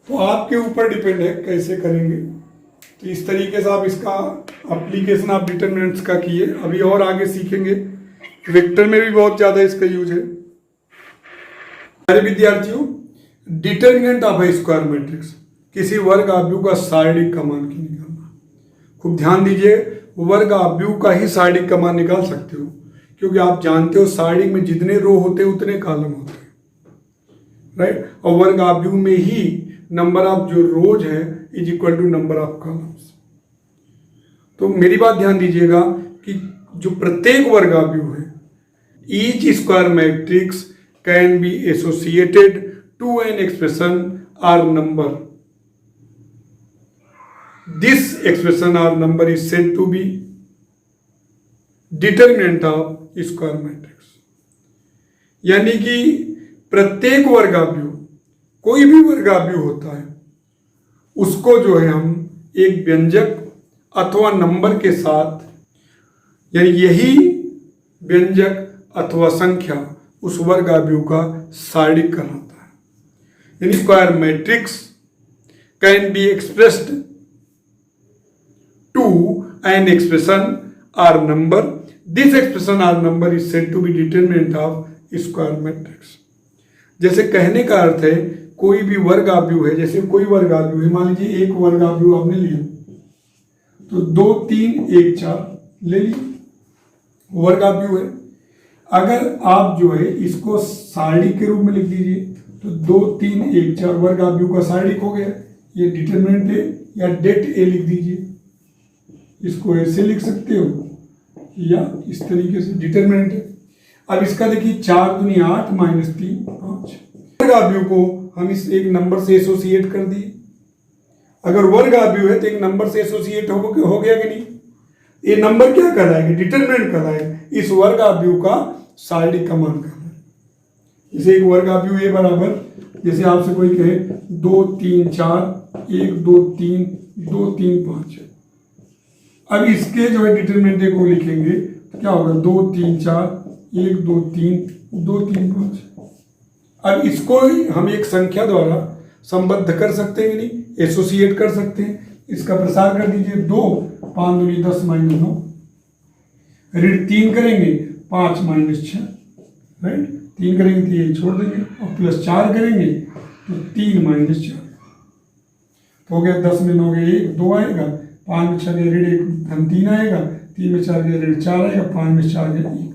तो आपके ऊपर डिपेंड है कैसे करेंगे। तो इस तरीके से आप इसका एप्लीकेशन आप डिटरमिनेंट्स का किए, अभी और आगे सीखेंगे। वेक्टर में भी बहुत ज्यादा इसका यूज है। मेरे विद्यार्थियों, determinant of A square matrix, किसी वर्ग आव्यूह का शारीरिक का मान की निकालना। खूब ध्यान दीजिए, वर्ग आव्यूह का ही शारीरिक का मान निकाल सकते हो, क्योंकि आप जानते हो शारीरिक में जितने रो होते हैं उतने कॉलम होते हैं, राइट। और वर्ग आव्यूह में ही नंबर ऑफ जो रोज है is equal to number of columns. तो मेरी बात ध्यान दीजिएगा कि जो प्रत्येक वर्ग आव्यूह है, each square matrix can be associated to an expression or number. This expression or number is said to be determinant of square matrix. यानी कि प्रत्येक वर्ग आव्यूह, कोई भी वर्ग आव्यूह होता है, उसको जो है हम एक व्यंजक अथवा नंबर के साथ, यानी यही व्यंजक अथवा संख्या उस वर्ग आव्यूह का शारीरिक कहलाता है। यानी square matrix can be expressed to an expression or number. This expression or number is said to be determinant of square matrix. जैसे कहने का अर्थ है कोई भी वर्ग आव्यूह है, जैसे कोई वर्ग आव्यूह है, मान लीजिए एक वर्ग आव्यूह आपने लिया तो 2 3 1 4 ले ली, वर्ग आव्यूह है। अगर आप जो है इसको शारीरिक के रूप में लिख दीजिए तो 2 3 1 4 वर्ग आव्यूह का शारीरिक हो गया। ये डिटरमिनेंट है या डेट ए लिख दीजिए, इसको ऐसे लिख सकते हो या इस तरीके से डिटरमिनेंट है। अब इसका देखिए 4 दूनी 8 माइनस 3 5। वर्ग आव्यूह को हम इस एक नंबर से एसोसिएट कर दिए। अगर वर्ग आव्यूह है तो एक नंबर से एसोसिएट हो गया कि नहीं? ये नंबर क्या कहलाएगा? डिटरमिनेंट कहलाएगा। इस वर्ग आव्यूह का शारीरिक का मान कहलाएगा। जैसे एक वर्ग आव्यूह ए बराबर, जैसे आपसे कोई कहे 2 3 4 1 2 3 2 3 5। अब इसके जो है डिटरमिनेंट को लिखेंगे तो क्या होगा? 2 3 4 1 2 3 2 3 5। अब इसको हम एक संख्या द्वारा संबद्ध कर सकते हैं कि नहीं? एसोसिएट कर सकते हैं। इसका प्रसार कर दीजिए 2 5 दूनी 10 माइनस 9, ऋण 3 करेंगे 5 माइनस 6, राइट। 3 करेंगे तो ये छोड़ देंगे और प्लस 4 करेंगे तो 3 माइनस 4 तो हो गया। 10 में 9 गए 1 2 आएगा, 5 में 6 गए ऋण 1 धन 3 आएगा, 3 में 4 गए ऋण 4 आएगा, 5 में 4 गए 1।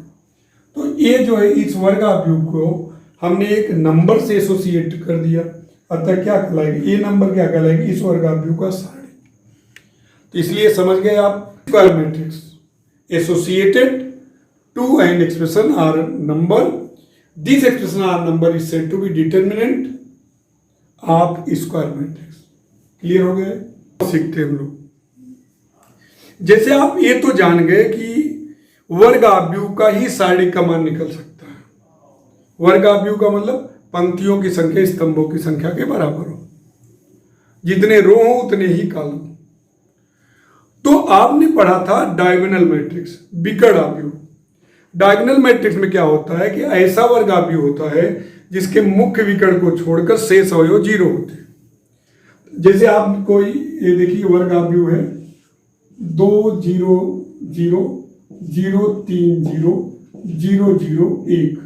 तो ये जो है इस वर्ग आव्यूह को हमने एक नंबर से एसोसिएट कर दिया। अतः क्या कहलाएगी, ये नंबर क्या कहलाएगी, इस वर्गाव्यूह का सारणी। तो इसलिए समझ गए आप, square matrix associated to an expression or number, this expression or number is said to be determinant of square matrix. Clear हो गए? सीखते हैं हम लोग। जैसे आप ये तो जान गए कि वर्गाव्यूह का ही सारणी का मान निकल सकता है। वर्गाव्यूह का मतलब पंक्तियों की संख्या स्तंभों की संख्या के बराबर हो, जितने रो हो उतने ही कॉलम। तो आपने पढ़ा था डायगोनल मैट्रिक्स, विकर्ण आव्यूह। डायगोनल मैट्रिक्स में क्या होता है कि ऐसा वर्गाव्यूह होता है जिसके मुख्य विकर्ण को छोड़कर शेष अवयव 0 होते हैं। जैसे आप कोई ये देखिए वर्गाव्यूह है 2 0 0 0 3 0 0 0 1,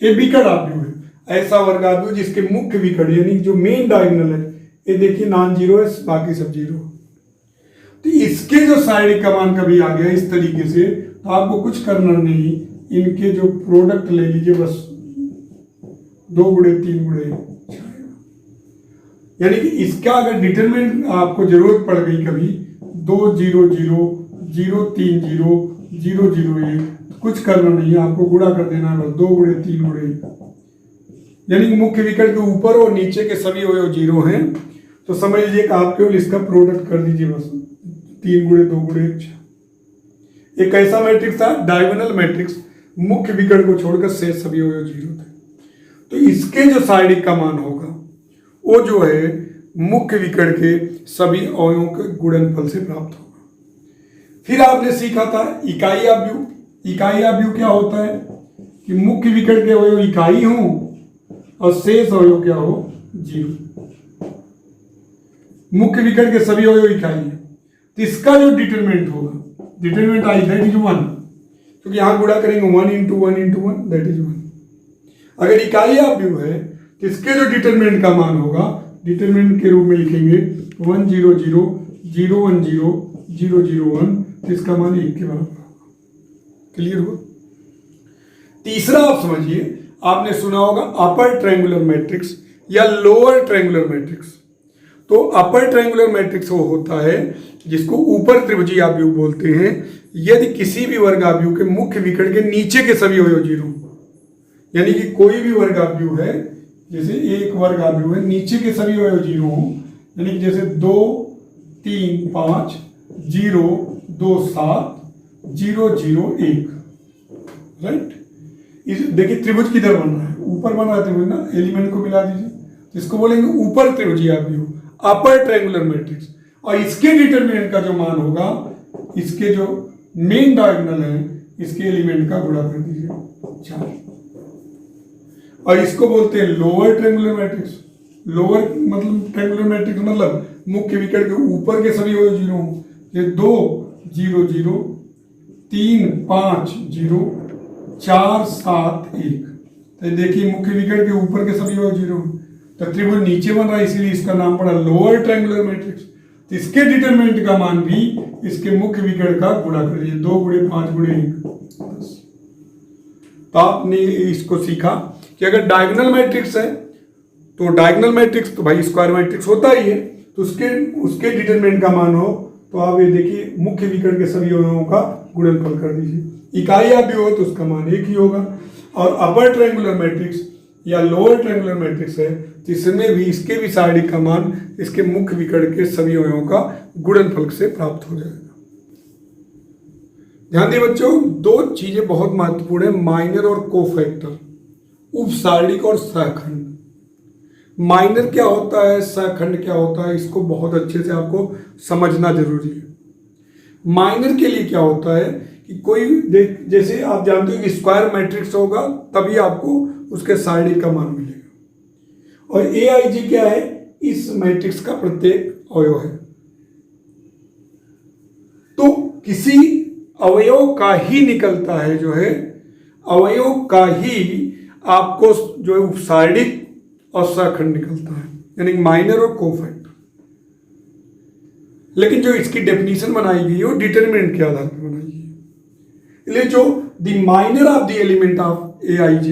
ये विकर्ण आव्यूह है। ऐसा वर्गाव्यूह जिसके मुख्य विकर्ण यानी जो मेन डायगोनल है, ये देखिए नॉन जीरो है, बाकी सब 0। तो इसके जो सारणी का मान कभी आ गया इस तरीके से, तो आपको कुछ करना नहीं, इनके जो प्रोडक्ट ले लीजिए बस, 2 गुणे 3 गुणे, यानी कि इसका अगर डिटरमिनेंट आपको जरूरत पड़ गई कभी 2 0 0 0 3 0 0 0 1, कुछ करना नहीं, आपको गुणा कर देना है बस, 2 गुणे 3 गुणे, यानी कि मुख्य विकर्ण के ऊपर और नीचे के सभी अवयव 0 हैं। तो समझ लीजिए कि आप केवल इसका प्रोडक्ट कर दीजिए बस, 3 गुणे 2 गुणे 6। एक ऐसा मैट्रिक्स था डायगोनल मैट्रिक्स, मुख्य विकर्ण को छोड़कर शेष सभी अवयव 0 थे। तो इसके जो सारणी का मान होगा वो जो है मुख्य विकर्ण के सभी अवयवों के गुणनफल से प्राप्त होगा। फिर आपने सीखा था इकाई आव्यूह। इकाई आव्यूह क्या होता है कि मुख्य विकर्ण के अवयव इकाई हों और शेष अवयव क्या हो, 0। मुख्य विकर्ण के सभी अवयव इकाई है, तो इसका जो डिटरमिनेंट होगा, डिटरमिनेंट आई दैट इज 1, क्योंकि यहां गुणा करेंगे 1 × 1 × 1 दैट इज 1। अगर इकाई आव्यूह है तो इसके जो डिटरमिनेंट का मान होगा, डिटरमिनेंट के रूप में लिखेंगे 1 0 0 0 1 0 0 0 1, तो इसका मान 1 के बराबर होगा। क्लियर हो? तीसरा आप समझिए, आपने सुना होगा अपर ट्रायंगुलर मैट्रिक्स या लोअर ट्रायंगुलर मैट्रिक्स। तो अपर ट्रायंगुलर मैट्रिक्स वो होता है जिसको ऊपर त्रिभुजीय आव्यूह बोलते हैं, यदि किसी भी वर्गाव्यूह के मुख्य विकर्ण के नीचे के सभी अवयव 0, यानी कि कोई भी वर्गाव्यूह है, जैसे एक वर्गाव्यूह है नीचे के सभी अवयव 0 हो, यानी कि जैसे 2 3 5 0 2 7 0 0 1, राइट। देखिए त्रिभुज किधर बन रहा है, ऊपर बन रहा है त्रिभुज ना, एलिमेंट को मिला दीजिए, इसको बोलेंगे ऊपर त्रिभुजीय आव्यूह, अपर ट्रायंगुलर मैट्रिक्स। और इसके डिटरमिनेंट का जो मान होगा, इसके जो मेन डायगोनल है इसके एलिमेंट का गुणा कर दीजिए 4, और इसको बोलते हैं लोअर ट्रायंगुलर मैट्रिक्स। लोअर मतलब ट्रायंगुलर मैट्रिक्स मतलब मुख्य विकर्ण के ऊपर के सभी अवयव 0 हो, ये 2 0 0 3 5 0 4 7 1। तो देखिए मुख्य विकर्ण के ऊपर के सभी अवयव 0, तो त्रिभुज नीचे बन रहा है, इसीलिए इसका नाम पड़ा लोअर ट्रायंगुलर मैट्रिक्स। तो इसके डिटरमिनेंट का मान भी इसके मुख्य विकर्ण का गुणा कर लीजिए, 2 गुणे 5 गुणे 1 10। तो आपने इसको सीखा कि अगर डायगोनल मैट्रिक्स है तो डायगोनल मैट्रिक्स तो भाई स्क्वायर मैट्रिक्स होता ही है, तो उसके डिटरमिनेंट का मान हो तो आप ये देखिए मुख्य विकर्ण के सभी अवयवों का गुणनफल कर दीजिए। इकाई आव्यूह हो तो उसका मान 1 ही होगा। और अपर ट्रायंगुलर मैट्रिक्स या लोअर ट्रायंगुलर मैट्रिक्स है तो इसमें भी इसके भी सारणी का मान इसके मुख्य विकर्ण के सभी अवयवों का गुणनफल से प्राप्त हो जाएगा। ध्यान दिए बच्चों, 2 चीजें बहुत महत्वपूर्ण है, माइनर और कोफैक्टर, उपसारणिक और सहखंड। माइनर क्या होता है, सहखंड क्या होता है, इसको बहुत अच्छे से आपको समझना जरूरी है। माइनर के लिए क्या होता है कि कोई जैसे आप जानते हो कि स्क्वायर मैट्रिक्स होगा तभी आपको उसके सारणी का मान मिलेगा, और AIG क्या है, इस मैट्रिक्स का प्रत्येक अवयव है। तो किसी अवयव का ही निकलता है जो है, अवयव का ही आपको जो है उपसारणिक और सहखंड निकलता है, यानी माइनर और कोफैक्टर। लेकिन जो इसकी डेफिनेशन बनाई गई है वो डिटरमिनेंट के आधार पर बनाई गई है। इसलिए जो the minor of the element of AIG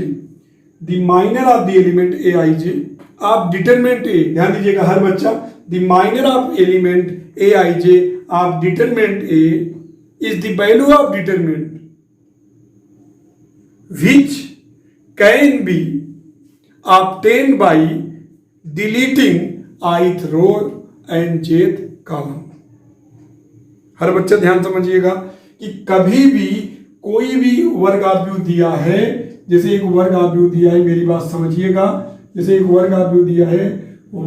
the minor of the element A I J of determinant A, ध्यान दीजिएगा हर बच्चा, the minor of element A I J of determinant a is the value of determinant which can be obtained by deleting ith row and jth column। हर बच्चा ध्यान समझिएगा कि कभी भी कोई भी वर्ग आव्यूह दिया है, जैसे एक वर्ग आव्यूह दिया है, मेरी बात समझिएगा, जैसे एक वर्ग आव्यूह दिया है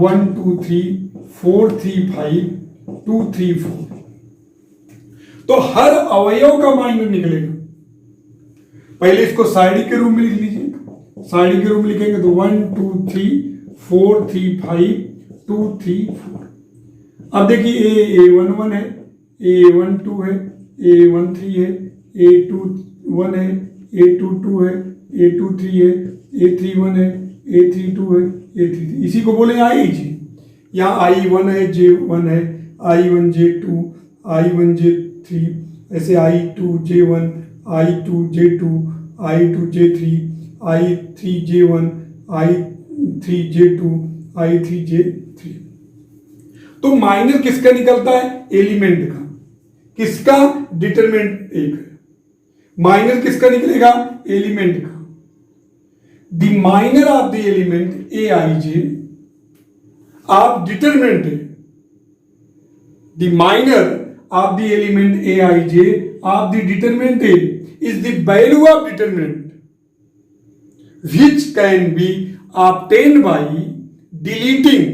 1 2 3 4 3 5 2 3 4, तो हर अवयव का माइनर निकलेगा। पहले इसको साइडी के रूप में लिख लीजिए, साइडी के रूप में लिखेंगे तो 1 2 3 4 3 5 2 3 4। अब देखिए A11 है, A12 है, A13 है, A21 है, A22 है, A23 है, A31 है, A32 है, A33, इसी को बोले आई जी। यहाँ I1 है, J1 है, I1 J2, I1 J3, ऐसे I2 J1, I2 J2, I2 J3, I3 J1, I3 J2, I3 J3। तो माइनर किसका निकलता है? एलिमेंट का। किसका? डिटरमिनेंट एक है। माइनर किसका निकलेगा? एलिमेंट का। The minor of the element A I J of determinant है। The minor of the element A I J of the determinant A is the value of determinant which can be obtained by deleting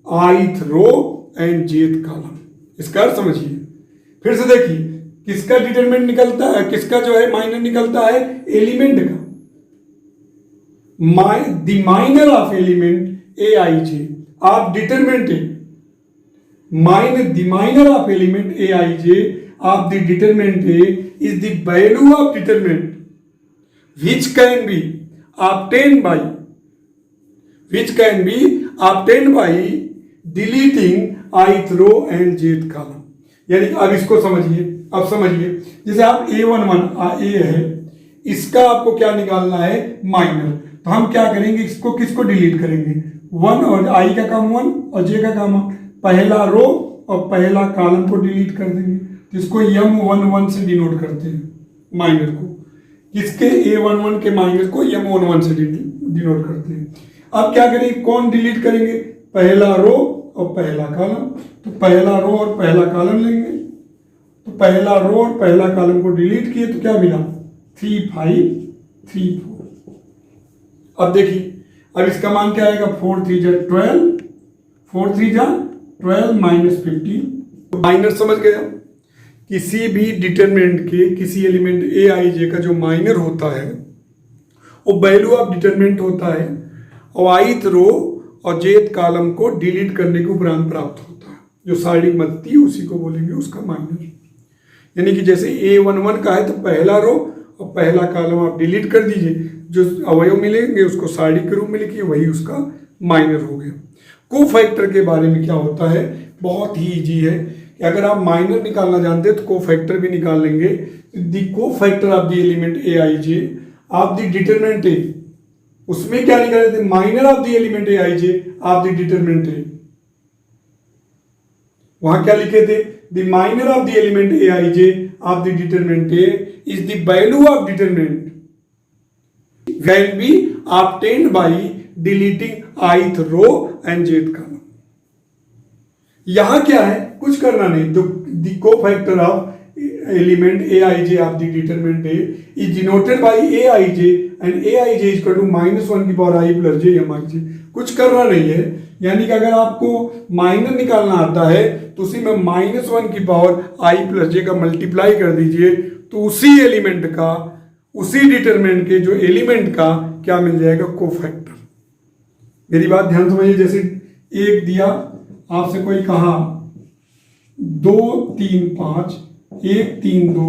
ith row and jth column। इसका अर्थ समझिए, फिर से देखिए, किसका determinant निकलता है, किसका जो है माइनर निकलता है? एलिमेंट का। The minor of element A I J of determinant A, the minor of element A I J of the determinant A is the value of determinant which can be obtained by deleting ith row and jth column। यानी अब इसको समझिए, अब समझिए, जैसे आप A11 A है, इसका आपको क्या निकालना है? माइनर। तो हम क्या करेंगे? इसको किसको डिलीट करेंगे? 1 और I का काम 1 और J का काम, पहला रो और पहला कॉलम को डिलीट कर देंगे। इसको M11 से डिनोट करते हैं माइनर को, किसके? A11 के माइनर को M11 से डिनोट करते हैं। अब क्या करेंगे? कौन डिलीट करेंगे? पहला रो और पहला कॉलम। तो पहला रो और पहला कॉलम लेंगे, तो पहला रो और पहला कॉलम को डिलीट किए तो क्या मिला? 3 5 3 4। अब देखिए, अब इसका मान क्या आएगा? 4 3 जा 12, 4 3 जा 12 माइनस 15। माइनर समझ गए? किसी भी डिटरमिनेंट के, किसी एलिमेंट ए आई जे का जो माइनर होता है वो वैल्यू ऑफ डिटरमिनेंट होता है, और ith रो और jth कॉलम को डिलीट करने के उपरांत प्राप्त होता है। जो साइडिंग बनती है उसी को बोलेंगे उसका माइनर। यानी कि जैसे A11 का है तो पहला रो और पहला कॉलम आप डिलीट कर दीजिए, जो अवयव मिलेंगे उसको साइडिंग के रूप में लिखिए, वही उसका माइनर हो गया। कोफैक्टर के बारे में क्या होता है? बहुत ही ईजी है कि अगर आप माइनर निकालना जानते हैं तो कोफैक्टर भी निकाल लेंगे। The cofactor of the element A I J of the determinant a, उसमें क्या निकाले थे? Minor of the element A I J of the determinant a. वहां क्या लिखे थे? The minor of the element A I J of the determinant a is the value of determinant can be obtained by deleting ith row and jth column. यहां क्या है? कुछ करना नहीं। The cofactor of element A I J of the determinant a is denoted by a I j and a I j is equal to -1 की power i plus j m i j. कुछ करना नहीं है। यानी कि अगर आपको minor निकालना आता है तो उसी में -1 की पावर आई प्लस जे का मल्टीप्लाई कर दीजिए, तो उसी एलिमेंट का, उसी डिटरमिनेंट के जो एलिमेंट का क्या मिल जाएगा? कोफैक्टर। मेरी बात ध्यान समझिए। जैसे एक दिया आपसे, कोई कहा 2 3 5 1 3 2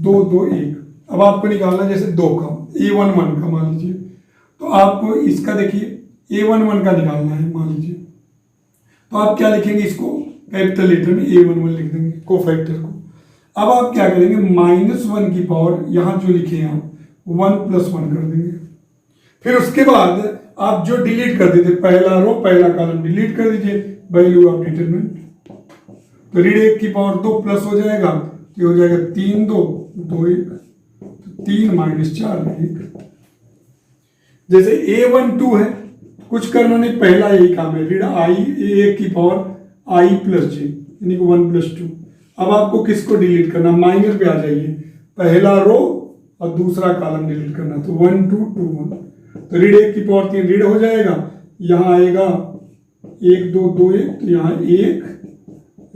2 2 1, अब आपको निकालना जैसे 2 का A11 का मान लीजिए, तो आपको इसका देखिए A11 का निकालना है मान लीजिए, तो आप क्या लिखेंगे? इसको कैपिटल लेटर में A11 लिख देंगे कोफैक्टर को। अब आप क्या करेंगे? -1 की पावर यहाँ जो लिखे हैं आप 1 + 1 कर देंगे। फिर उसके बाद आप जो डिलीट कर देते, पहला रो पहला कॉलम डिलीट कर दीजिए, वैल्यू ऑफ डिटरमिनेंट। तो ऋण 1 की पावर 2 प्लस हो जाएगा, तो ये हो जाएगा 3 2 2 1, तो 3 माइनस 4 1। जैसे A12 है, कुछ करना नहीं, पहला यही काम है, ऋण आई 1 की पावर आई प्लस जे यानी कि 1 प्लस 2। अब आपको किसको डिलीट करना, माइनर पे आ जाइए, पहला रो और दूसरा कॉलम डिलीट करना, तो 1 2 2 1। तो ऋण 1 की पावर 3 ऋण हो जाएगा, यहाँ आएगा 1 2 2 1, तो यहाँ 1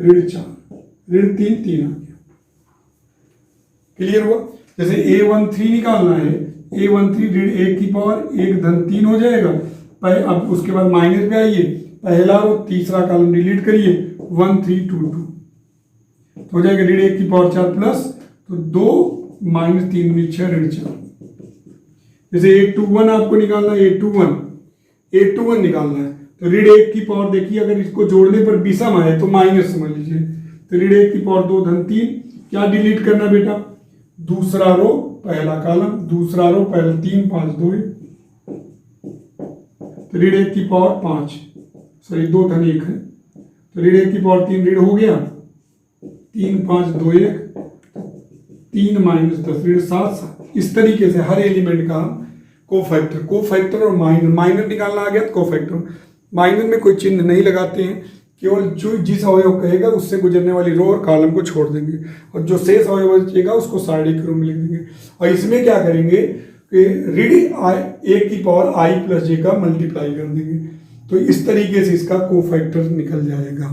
ऋण 4 ऋण 3 3 आ गया। क्लियर हुआ। जैसे A13 निकालना है, A13 ऋण 1 की पावर 1 धन 3 हो जाएगा। अब उसके बाद माइनस पे आइए, पहला रो तीसरा कॉलम डिलीट करिए, 1 3 2 2, तो हो जाएगा ऋण 1 की पावर 4 प्लस, तो 2 माइनस 3 में 6 ऋण 4। जैसे A21 आपको निकालना है, A21 निकालना है, तो ऋण 1 की पावर देखिए, अगर इसको जोड़ने पर विषम आए तो माइनस समझ लीजिए। तो ऋण 1 की पावर 2 धन 3, क्या डिलीट करना बेटा, दूसरा रो पहला कॉलम, दूसरा रो पहला 3 5 2 1, तो ऋण 1 की पावर 5 सॉरी 2 धन 1 है, तो ऋण 1 की पावर 3 ऋण हो गया, 3 5 2 1, 3 माइनस 10 ऋण 7 7। इस तरीके से हर एलिमेंट का कोफैक्टर और माइनर निकालना आ गया, तो कोफैक्टर माइनर में कोई चिन्ह नहीं लगाते हैं, केवल जो जिस अवयव कहेगा उससे गुजरने वाली रो और कॉलम को छोड़ देंगे, और जो शेष अवयव बचेगा उसको साइड के रूप में लिख देंगे। और इसमें क्या करेंगे कि ऋण 1 की पावर आई प्लस जे का मल्टीप्लाई कर देंगे, तो इस तरीके से इसका कोफैक्टर निकल जाएगा।